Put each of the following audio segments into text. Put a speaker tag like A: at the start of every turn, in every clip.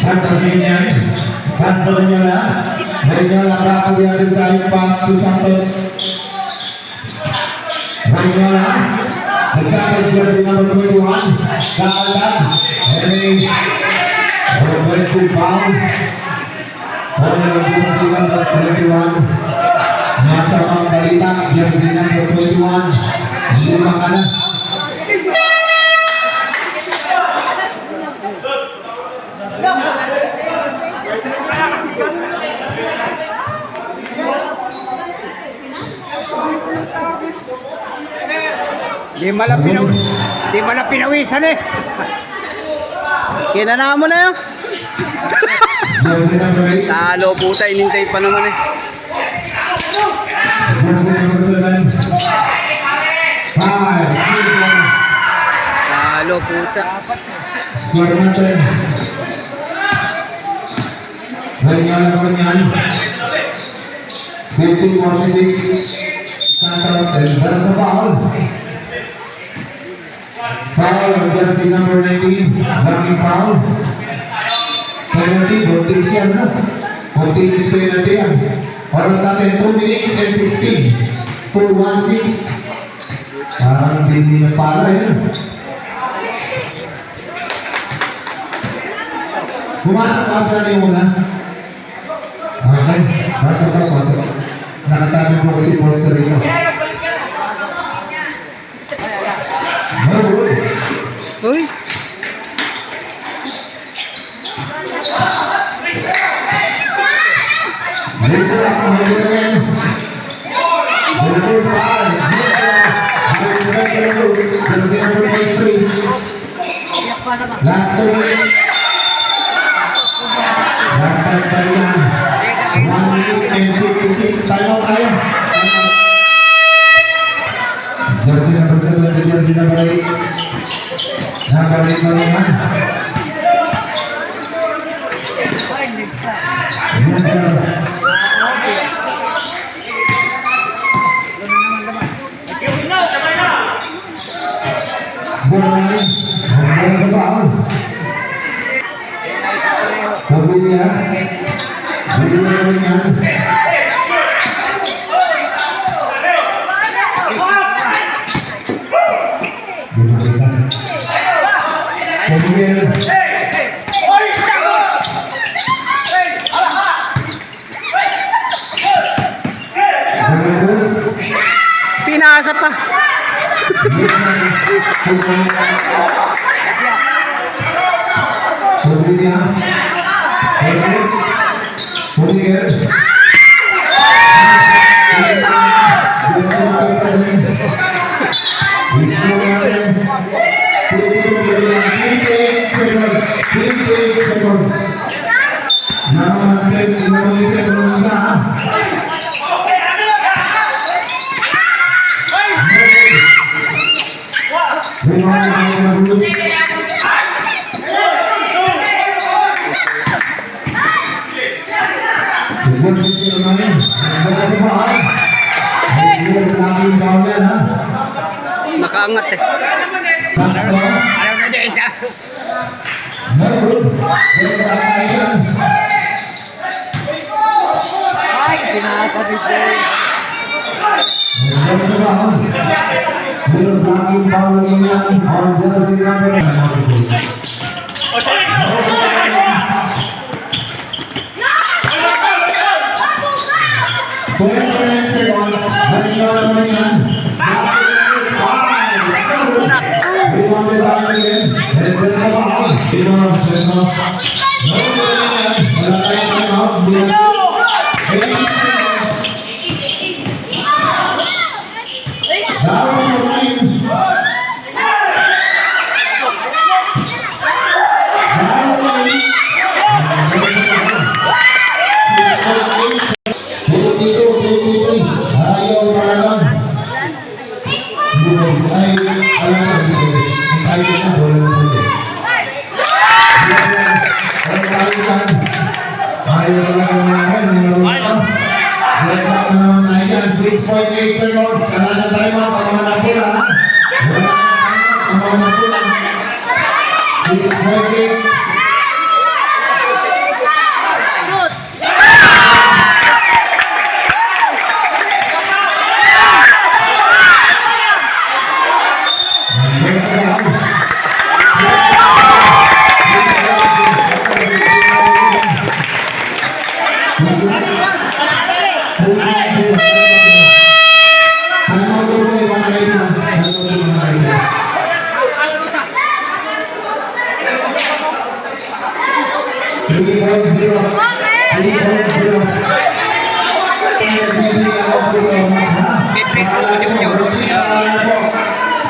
A: Santos Minian. Pass to Manyola. Manyola back on the other side. Pass to Santos. Manyola. The Santos jersey number 21. Kaalab. Henry. Offensive foul. Only jersey number 21. Masamang balita. Jersey number 21. Lima ka na.
B: Di malang pinawisan eh. Kinana mo na yun. Talo puta, inintay pa naman eh. Talo puta.
A: Score natin. Manyola naman yan. 15-46. Santos and that's a foul. Foul of jersey number 19. Blocking foul. Penalty, voltage yan na. Continuous penalty yan. Oras natin 2 minutes and 16. 2-1-6. Parang hindi na pala yan. Pumasok natin muna. Okay, pasok. Nakatabi po kasi poster ito.
B: Uy.
A: Listen up, again. Veracruz pass. Veracruz. Jersey number 23. Last 2 minutes. Last time sa rin. 1 minute and 56. Time out tayo. Jersey number 7. Jersey number 8. Number 8 na naman. Yes, sir. Score 9. Ang sa baon. Pagbilya. Bilya naman yan. Pagbilya.
B: Pinasa pa.
A: Pagbilya. Pagbilya.
B: Nakaangat eh. Alam na din isa. Ay, pinasa dito. Ayaw talaga mga 6.8 seconds. Wala na tayo mga kamangan pula, ha? Wala na tayo kamangan pula. 6.8.
A: 3.0. 3.0. Nagsisigaw ang puso, mas ha? Paalala po, routine, paalala po.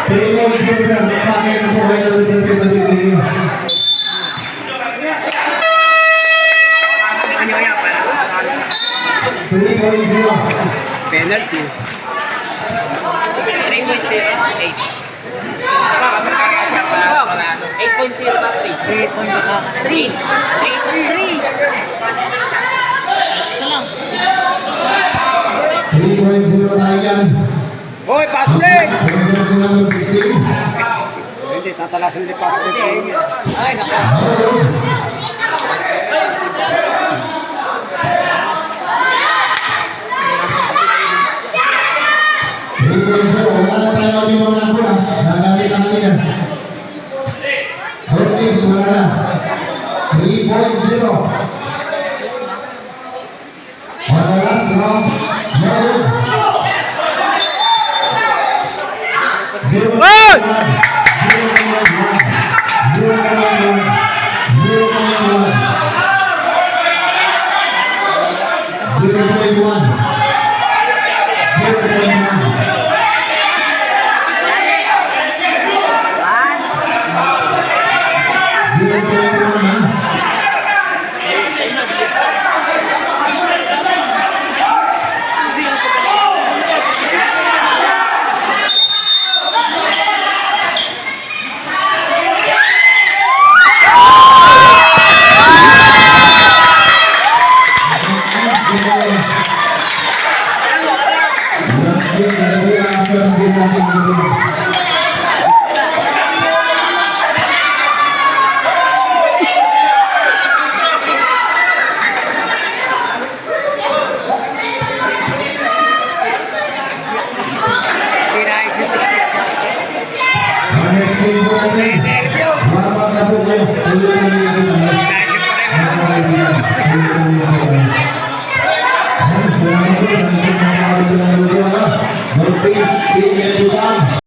A: 3.0 sir, napakaya na po kayo ng representative ninyo. 3.0.
C: Penalty.
D: 3.08. 8.0 ba? 3. 3. 3. Salam.
A: 3.0 tayo yan.
C: Hoy, pass play!
A: Sender sa number 16.
C: Hindi, tatalasan din pass play sa inyo.
D: Ay, naka.
A: Wala na tayo mag-ibang ng pula. Nagamit ang kanina. Both teams, wala na. 3.0. On the last round,